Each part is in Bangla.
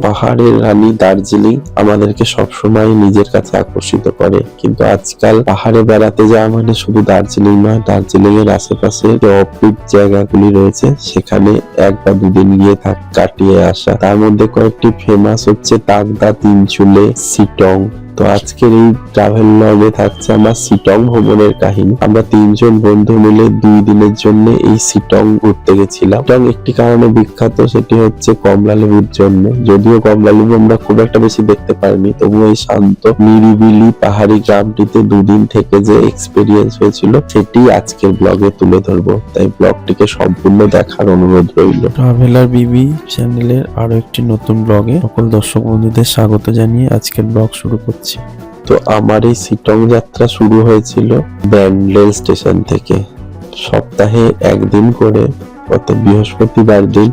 পাহাড়ের রানী দার্জিলিং আমাদেরকে সবসময় নিজের কাছে আকর্ষিত করে, কিন্তু আজকাল পাহাড়ে বেড়াতে যাওয়া মানে শুধু দার্জিলিং নয়, দার্জিলিং এর আশেপাশে যে অফবিট জায়গাগুলি রয়েছে সেখানে 1 বা 2 দিন গিয়ে কাটিয়ে আসা। তার মধ্যে কয়েকটি ফেমাস হচ্ছে তাকদা, তিনচুলে, সিটং। তো আজকের এই ট্রাভেল ব্লগে থাকছে আমার সিটং ভ্রমণের কাহিনী। আমরা 3 জন বন্ধু মিলে 2 দিনের জন্য এই সিটং ঘুরতে গেছিলাম। সিটং একটি কারণে বিখ্যাত, সেটি হচ্ছে কমলা লেবুর জন্য। যদিও কমলা লেবু আমরা খুব একটা বেশি দেখতে পাইনি, তবুও এই শান্ত নিরিবিলি পাহাড়ি গ্রামটিতে 2 দিন থেকে যে এক্সপেরিয়েন্স হয়েছিল সেটি আজকের ব্লগে তুলে ধরবো, তাই ব্লগটিকে সম্পূর্ণ দেখার অনুরোধ রইল। ট্রাভেলার বিবি চ্যানেলের আরো একটি নতুন ব্লগে সকল দর্শক বন্ধুদের স্বাগত জানিয়ে আজকের ব্লগ শুরু করছি। তো আমার এই সিটং যাত্রা শুরু হয়েছিল ব্যান্ডেল স্টেশন থেকে। সপ্তাহে 1 দিন করে গত বৃহস্পতিবার দিন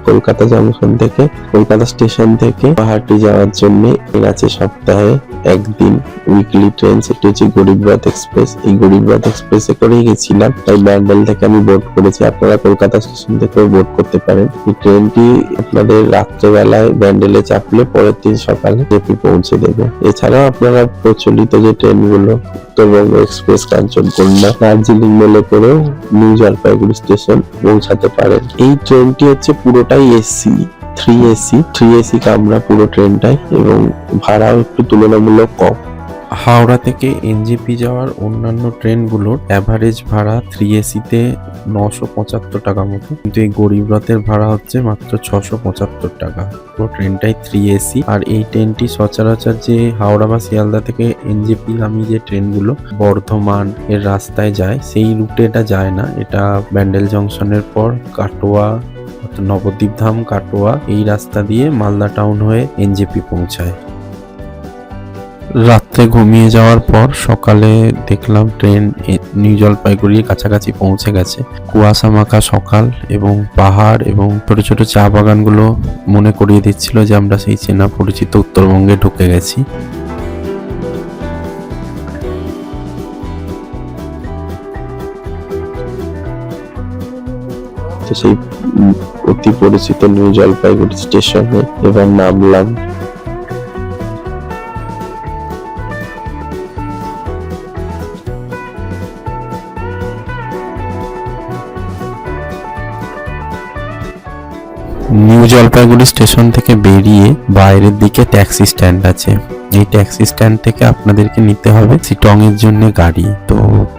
কলকাতা জংশন থেকে, কলকাতা স্টেশন থেকে পাহাড়টি যাওয়ার জন্য আছে সপ্তাহে 1 দিন উইকলি ট্রেন, সেটি হচ্ছে গরিব রথ এক্সপ্রেস। এই গরিব রথ এক্সপ্রেসে করেই গেছিলাম, তাই ব্যান্ডেল থেকে আমি বোর্ড করেছি। আপনারা কলকাতা স্টেশন থেকেও বোর্ড করতে পারেন। এই ট্রেনটি আপনাদের রাত্রেবেলায় ব্যান্ডেলে চাপলে পরের দিন সকালে জেপি পৌঁছে দেবে। এছাড়াও আপনারা প্রচলিত যে ট্রেনগুলো উত্তরবঙ্গ এক্সপ্রেস, কাঞ্চনকন্যা, দার্জিলিং মেলে করেও নিউ জলপাইগুড়ি স্টেশন পৌঁছাতে পারেন। এই ট্রেনটি হচ্ছে পুরোটাই এসি, 3 এসি কামরা পুরো ট্রেনটাই, এবং ভাড়াও একটু তুলনামূলক কম। হাওড়া থেকে এনজেপি যাওয়ার অন্যান্য ট্রেনগুলোর অ্যাভারেজ ভাড়া 3 এসিতে 975 টাকা মতো, কিন্তু এই গরিব রথের ভাড়া হচ্ছে মাত্র 675 টাকা। পুরো ট্রেনটাই 3 এসি। আর এই ট্রেনটি সচরাচর যে হাওড়া বা শিয়ালদা থেকে এনজেপি গামী যে ট্রেনগুলো বর্ধমান এর রাস্তায় যায়, সেই রুটে এটা যায় না। এটা ব্যান্ডেল জংশনের পর কাটোয়া, নবদ্বীপ ধাম, কাটোয়া এই রাস্তা দিয়ে মালদা টাউন হয়ে এনজেপি পৌঁছায়। রাত্রে ঘুমিয়ে যাওয়ার পর সকালে দেখলাম ট্রেন নিউ জলপাইগুড়ির কাছাকাছি পৌঁছে গেছে। কুয়াশা মাখা সকাল এবং পাহাড় এবং ছোট ছোট চা বাগানগুলো মনে করিয়ে দিচ্ছিল যে আমরা সেই চেনা পরিচিত উত্তরবঙ্গে ঢুকে গেছি। তো সেই অতি পরিচিত নিউ জলপাইগুড়ি স্টেশনে এবার নামলাম। নিউ জলপাইগুড়ি স্টেশন থেকে বেরিয়ে বাইরের দিকে ট্যাক্সি স্ট্যান্ড আছে। এই ট্যাক্সি স্ট্যান্ড থেকে আপনাদেরকে নিতে হবে সিটং এর জন্য গাড়ি। তো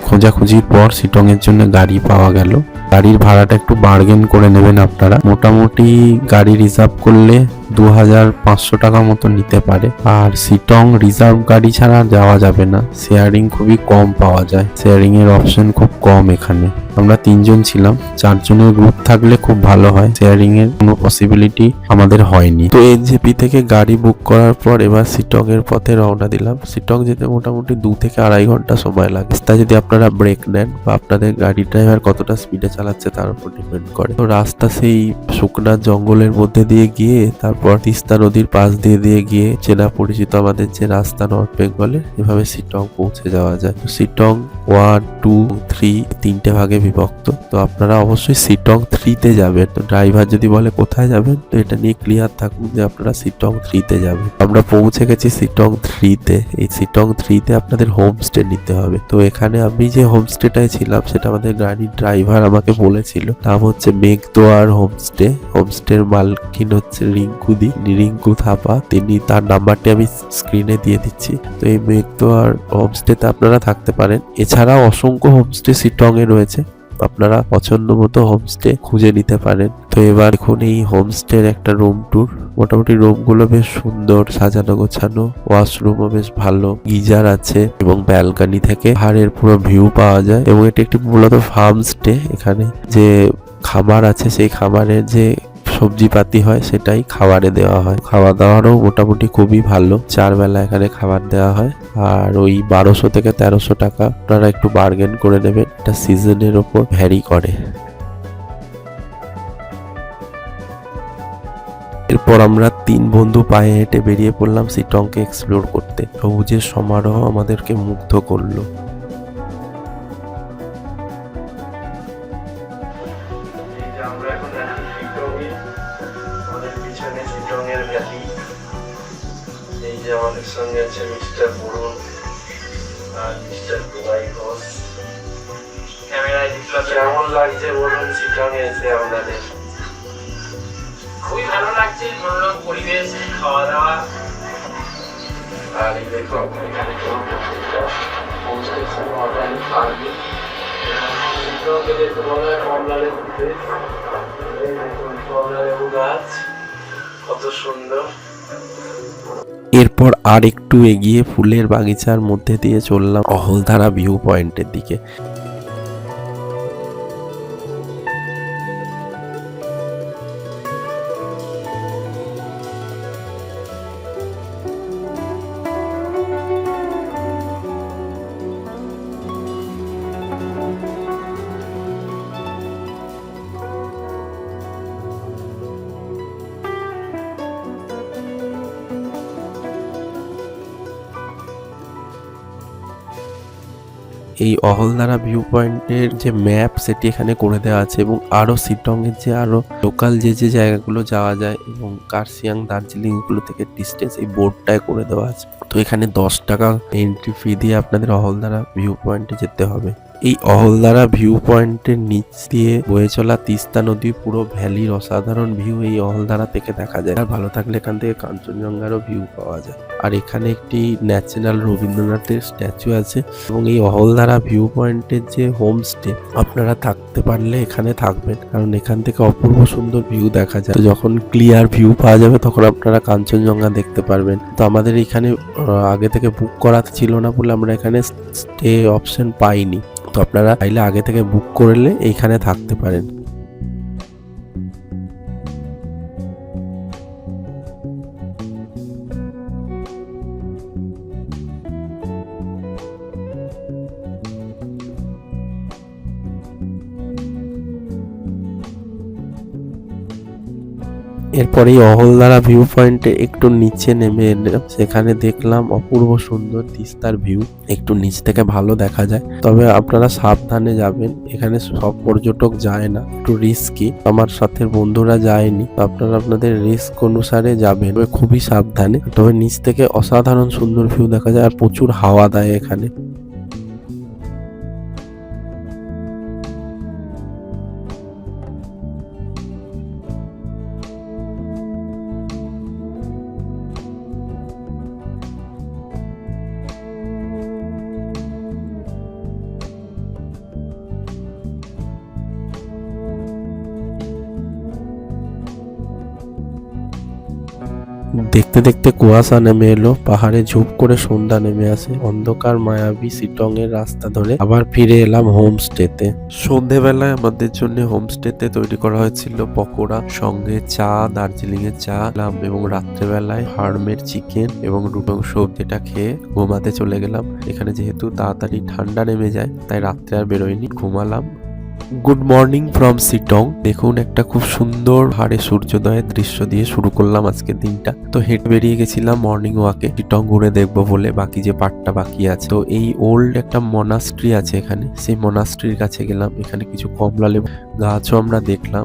খোঁজাখুঁজির পর সিটং এর জন্য গাড়ি পাওয়া গেল। গাড়ির ভাড়াটা একটু বার্গেন করে নেবেন আপনারা। মোটামুটি গাড়ি রিজার্ভ করলে 2500 টাকা মতো নিতে পারে। আর সিটং রিজার্ভ গাড়ি ছাড়া যাওয়া যাবে না, শেয়ারিং খুবই কম পাওয়া যায়, শেয়ারিং এর অপশন খুব কম এখানে। আমরা 3 জন ছিলাম, 4 জনের গ্রুপ থাকলে খুব ভালো হয়, শেয়ারিং এর কোনো পসিবিলিটি আমাদের হয়নি। তো এনজেপি থেকে গাড়ি বুক করার পর এবার সিটং এর পথে রওনা দিলাম। সিটং যেতে মোটামুটি 2 থেকে 2.5 ঘন্টা সময় লাগে। তা যদি আপনারা ব্রেক নেন বা আপনাদের গাড়ি ড্রাইভার কতটা স্পিডে চালাচ্ছে তার উপর ডিপেন্ড করে। তো রাস্তা সেই শুকনা জঙ্গলের মধ্যে দিয়ে গিয়ে, তারপর তিস্তা নদীর পাশ দিয়ে গিয়ে চেনা পরিচিত আমাদের যে রাস্তা নর্থ বেঙ্গলে, এভাবে সিটং পৌঁছে যাওয়া যায়। তো সিটং 1, 2, 3 3টে ভাগে বিভক্ত। তো আপনারা অবশ্যই সিটং 3-তে যাবেন। তো ড্রাইভার যদি বলে কোথায় যাবেন, তো এটা নিয়ে ক্লিয়ার থাকুন যে আপনারা সিটং 3-তে যাবেন। আমরা পৌঁছে গেছি সিটং 3-তে। এই সিটং 3-তে আপনাদের হোমস্টে নিতে হবে। তো এখানে আমি যে হোমস্টেটায় ছিলাম সেটা আমাদের গাড়ির ড্রাইভার আমাকে বলেছিল, নাম হচ্ছে মেঘদোয়ার হোমস্টে। হোমস্টের মালকিন হচ্ছে রিঙ্কু থাপা। তার নাম্বারটি আমি স্ক্রিনে দিয়ে দিচ্ছি। তো এই মেঘদোয়ার হোমস্টেতে আপনারা থাকতে পারেন। এছাড়াও অসংখ্য হোমস্টে সিটং এ রয়েছে, আপনারা পছন্দ মতো হোমস্টে খুঁজে নিতে পারেন। তো এবার এখন এই হোমস্টের একটা রুম ট্যুর। মোটামুটি রুমগুলো বেশ সুন্দর, সাজানো গোছানো, ওয়াশরুমও বেশ ভালো, গিজার আছে এবং ব্যালকনি থেকে পাহাড়ের পুরো ভিউ পাওয়া যায়। এবং এটি একটি মূলত ফার্ম স্টে। এখানে যে খাবার আছে সেই খাবারের যে সবজিপাতি হয় সেটাই খাবারে দেওয়া হয়। খাওয়া দাওয়ারও মোটামুটি খুবই ভালো, 4 বেলা এখানে খাবার দেওয়া হয়। আর ওই 1200 থেকে 1300 টাকা আপনারা একটু বার্গেন করে নেবেন, এটা সিজনের ওপর ভ্যারি করে। এরপর আমরা 3 বন্ধু পায়ে হেঁটে বেরিয়ে পড়লাম সিটংকে এক্সপ্লোর করতে। সবুজের সমারোহ আমাদেরকে মুগ্ধ করলো। আমরা এখন আছি শিটংয়ে, আমাদের পিছনে শিটংয়ের ভ্যালি। এই যে আমাদের সঙ্গে আছে মিস্টার বরুণ আর মিস্টার কুমাই ঘোষ। ক্যামেরায় দেখলাম কেমন লাগছে বলুন শিটংয়ে এসে আপনাদের? খুবই ভালো লাগছে, মনোরম পরিবেশ, খাওয়া দাওয়া। আর এই দেখো এখানে হোমস্টেশন অর্গানিক ফার্মিং, শিটংকে যেতে বলা হয় কমলা লেবু দেশ। এই দেখুন কমলা লেবু গাছ কত সুন্দর। এরপর আর একটু এগিয়ে ফুলের বাগিচার মধ্যে দিয়ে চললাম অহলধারা ভিউ পয়েন্টের দিকে। এই অহলধারা ভিউ পয়েন্টের যে ম্যাপ সেটি এখানে করে দেওয়া আছে এবং আরো শিটংয়ের যে আরো লোকাল যে জায়গাগুলো যাওয়া যায় এবং কার্শিয়াং, দার্জিলিং এগুলো থেকে ডিস্টেন্স এই বোর্ডটায় করে দেওয়া আছে। তো এখানে 10 টাকা এন্ট্রি ফি দিয়ে আপনাদের অহলধারা ভিউ পয়েন্টে যেতে হবে। এই অহলধারা ভিউ পয়েন্টের নিচ দিয়ে বয়ে চলা তিস্তা নদী পুরো ভ্যালির অসাধারণ ভিউ এই অহলধারা থেকে দেখা যায়। আর ভালো থাকলে এখান থেকে কাঞ্চনজঙ্ঘারও ভিউ পাওয়া যায়। আর এখানে একটি ন্যাশনাল রবীন্দ্রনাথের স্ট্যাচু আছে এবং এই অহলধারা ভিউ পয়েন্টের যে হোমস্টে, আপনারা থাকতে পারলে এখানে থাকবেন, কারণ এখান থেকে অপূর্ব সুন্দর ভিউ দেখা যায়। তো যখন ক্লিয়ার ভিউ পাওয়া যাবে তখন আপনারা কাঞ্চনজঙ্ঘা দেখতে পারবেন। তো আমাদের এখানে আগে থেকে বুক করা ছিল না বলে আমরা এখানে স্টে অপশন পাইনি। তো আপনারা চাইলে আগে থেকে বুক করলে এইখানে থাকতে পারেন। এরপরে এই অহলধারা ভিউ পয়েন্টে একটু নিচে নেমে এলাম, সেখানে দেখলাম অপূর্ব সুন্দর তিস্তার ভিউ। একটু নিচ থেকে ভালো দেখা যায়, তবে আপনারা সাবধানে যাবেন, এখানে সব পর্যটক যায় না, একটু রিস্কি। আমার সাথে বন্ধুরা যায়নি, আপনারা আপনাদের রিস্ক অনুসারে যাবেন, তবে খুবই সাবধানে। তবে নিচ থেকে অসাধারণ সুন্দর ভিউ দেখা যায় আর প্রচুর হাওয়া দেয় এখানে। দেখতে দেখতে কুয়াশা নেমে এলো, পাহাড়ে ঝুপ করে সন্ধ্যা নেমে আসে। অন্ধকার মায়াবী শিটং এর রাস্তা ধরে আবার ফিরে এলাম হোমস্টেতে। সন্ধেবেলায় আমাদের জন্য হোমস্টেতে তৈরি করা হয়েছিল পকোড়া, সঙ্গে চা, দার্জিলিং এর চা এবং রাত্রেবেলায় ফার্মের চিকেন এবং সবজিটা খেয়ে ঘুমাতে চলে গেলাম। এখানে যেহেতু তাড়াতাড়ি ঠান্ডা নেমে যায় তাই রাত্রে আর বেরোয়নি, ঘুমালাম। Good morning from Sittong. দেখুন একটা খুব সুন্দর পাহাড়ে সূর্যোদয়ের দৃশ্য দিয়ে শুরু করলাম আজকের দিনটা। তো হেঁটে বেরিয়ে গেছিলাম মর্নিং ওয়াকে, শিটং ঘুরে দেখবো বলে, বাকি যে পার্টটা বাকি আছে। তো এই ওল্ড একটা মনাস্ট্রি আছে এখানে, সেই মনাস্ট্রির কাছে গেলাম। এখানে কিছু কমলা লেবু গাছও আমরা দেখলাম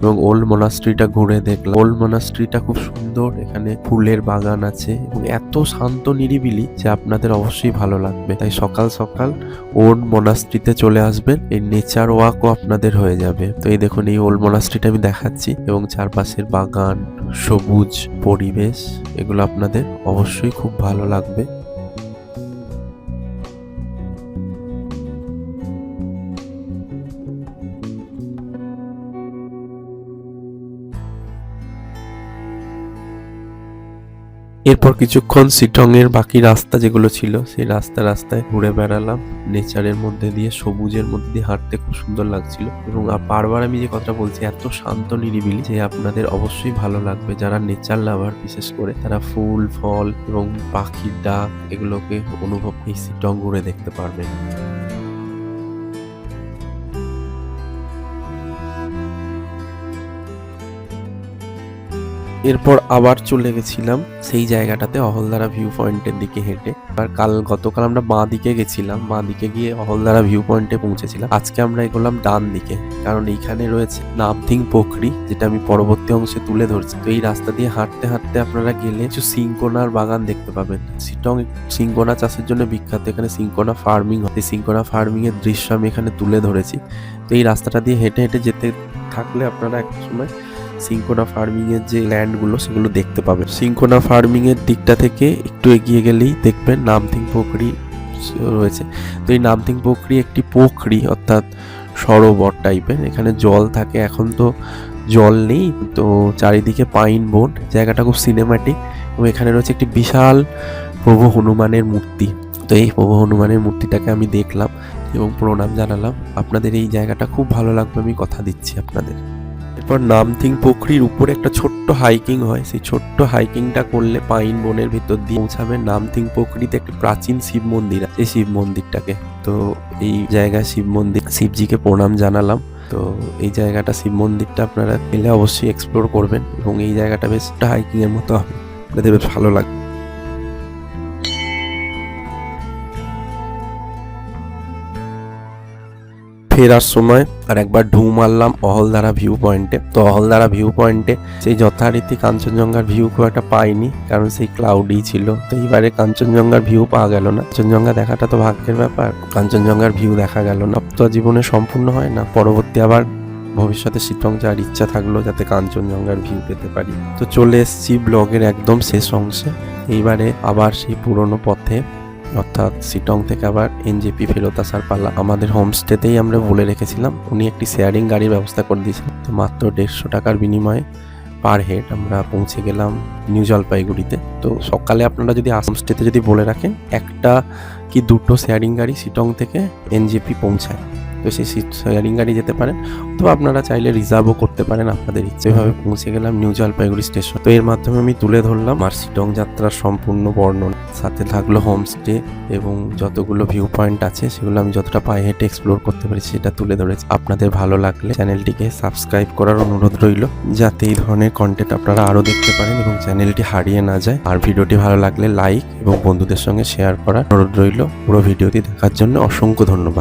এবং ওল্ড মনাস্ট্রিটা ঘুরে দেখলাম। ওল্ড মনাস্ট্রিটা খুব সুন্দর, এখানে ফুলের বাগান আছে এবং এত শান্ত নিরিবিলি যে আপনাদের অবশ্যই ভালো লাগবে। তাই সকাল সকাল ওল্ড মনাস্ট্রিতে চলে আসবেন, এই নেচার ওয়াকও আপনাদের হয়ে যাবে। তো এই দেখুন এই ওল্ড মনাস্ট্রিটা আমি দেখাচ্ছি এবং চারপাশের বাগান, সবুজ পরিবেশ, এগুলো আপনাদের অবশ্যই খুব ভালো লাগবে। এরপর কিছুক্ষণ শিটং এর বাকি রাস্তা যেগুলো ছিল সেই রাস্তায় ঘুরে বেড়ালাম, নেচারের মধ্যে দিয়ে, সবুজের মধ্যে দিয়ে হাঁটতে খুব সুন্দর লাগছিল। এবং বারবার আমি যে কথা বলছি, এত শান্ত নিরিবিলি যে আপনাদের অবশ্যই ভালো লাগবে। যারা নেচার লাভার বিশেষ করে, তারা ফুল, ফল এবং পাখির ডাক এগুলোকে অনুভব এই শিটং ঘুরে দেখতে পারবেন। এরপর আবার চলে গেছিলাম সেই জায়গাটাতে অহলধারা ভিউ পয়েন্টের দিকে হেঁটে। আর গতকাল আমরা বাঁ দিকে গেছিলাম, বাঁ দিকে গিয়ে অহলদারা ভিউ পয়েন্টে পৌঁছেছিলাম। আজকে আমরা এগোলাম ডান দিকে, কারণ এইখানে রয়েছে নামথিং পোখরি, যেটা আমি পরবর্তী অংশে তুলে ধরছি। তো এই রাস্তা দিয়ে হাঁটতে হাঁটতে আপনারা গেলে কিছু সিঙ্কোনার বাগান দেখতে পাবেন। শিটং সিঙ্কোনা চাষের জন্য বিখ্যাত, এখানে সিঙ্কোনা ফার্মিং হয়। সিঙ্কোনা ফার্মিং এর দৃশ্য আমি এখানে তুলে ধরেছি। তো এই রাস্তাটা দিয়ে হেঁটে হেঁটে যেতে থাকলে আপনারা একটা সময় সিঙ্কোনা ফার্মিং এর যে ল্যান্ড গুলো সেগুলো দেখতে পাবেন। সিঙ্কোনা ফার্মিং এর দিকটা থেকে একটু এগিয়ে গেলেই দেখবেন নামথিং পোখরি রয়েছে। তো এই নামথিং পোখরি একটি পোখরি অর্থাৎ সরোবর টাইপের, এখানে জল থাকে। এখন তো জল নেই, তো চারিদিকে পাইন বন, জায়গাটা খুব সিনেম্যাটিক। এবং এখানে রয়েছে একটি বিশাল প্রভু হনুমানের মূর্তি। তো এই প্রভু হনুমানের মূর্তিটাকে আমি দেখলাম এবং প্রণাম জানালাম। আপনাদের এই জায়গাটা খুব ভালো লাগবে, আমি কথা দিচ্ছি আপনাদের। এরপর নামথিং পোখরির উপরে একটা ছোট্ট হাইকিং হয়, সেই ছোট্ট হাইকিংটা করলে পাইন বনের ভিতর দিয়ে পৌঁছাবেন নামথিং পোখরিতে। একটি প্রাচীন শিব মন্দির আছে, এই শিব মন্দিরটাকে, তো এই জায়গায় শিব মন্দির, শিবজিকে প্রণাম জানালাম। তো এই জায়গাটা শিব মন্দিরটা আপনারা গেলে অবশ্যই এক্সপ্লোর করবেন এবং এই জায়গাটা বেশ হাইকিং এর মতো হবে, আপনাদের বেশ ভালো লাগবে। ফেরার সময় আর একবার ঢু মারলাম অহলদারা ভিউ পয়েন্টে। তো অহলদারা ভিউ পয়েন্টে সেই যথারীতি কাঞ্চনজঙ্ঘার ভিউ খুব একটা পাইনি, কারণ সেই ক্লাউডি ছিল। তো এইবারে কাঞ্চনজঙ্ঘার ভিউ পাওয়া গেল না। কাঞ্চনজঙ্ঘা দেখাটা তো ভাগ্যের ব্যাপার, কাঞ্চনজঙ্ঘার ভিউ দেখা গেল না। তো জীবনে সম্পূর্ণ হয় না, পরবর্তী আবার ভবিষ্যতে শিটং যাওয়ার ইচ্ছা থাকলো যাতে কাঞ্চনজঙ্ঘার ভিউ পেতে পারি। তো চলে এসেছি ব্লগের একদম শেষ অংশে। এইবারে আবার সেই পুরনো পথে, অর্থাৎ শিটং থেকে আবার এনজেপি ফেরত আসার পালা। আমাদের হোমস্টেতেই আমরা বলে রেখেছিলাম, উনি একটি শেয়ারিং গাড়ির ব্যবস্থা করে দিয়েছিলেন। তো মাত্র 150 টাকার বিনিময়ে পার হেড আমরা পৌঁছে গেলাম নিউ জলপাইগুড়িতে। তো সকালে আপনারা যদি হোমস্টেতে যদি বলে রাখেন, একটা কি দুটো শেয়ারিং গাড়ি শিটং থেকে এনজেপি পৌঁছায়, তো সেই শেয়ারিং গাড়ি যেতে পারেন, অথবা আপনারা চাইলে রিজার্ভও করতে পারেন আপনাদের ইচ্ছে। এভাবে পৌঁছে গেলাম নিউ জলপাইগুড়ি স্টেশন। তো এর মাধ্যমে আমি তুলে ধরলাম আমার শিটং যাত্রার সম্পূর্ণ বর্ণনা, সাথে থাকলো হোমস্টে এবং যতগুলো ভিউ পয়েন্ট আছে সেগুলো আমি যতটা পায়ে হেঁটে এক্সপ্লোর করতে পারি সেটা তুলে ধরেছি। আপনাদের ভালো লাগলে চ্যানেলটিকে সাবস্ক্রাইব করার অনুরোধ রইল, যাতে এই ধরনের কন্টেন্ট আপনারা আরও দেখতে পারেন এবং চ্যানেলটি হারিয়ে না যায়। আর ভিডিওটি ভালো লাগলে লাইক এবং বন্ধুদের সঙ্গে শেয়ার করার অনুরোধ রইল। পুরো ভিডিওটি দেখার জন্য অসংখ্য ধন্যবাদ।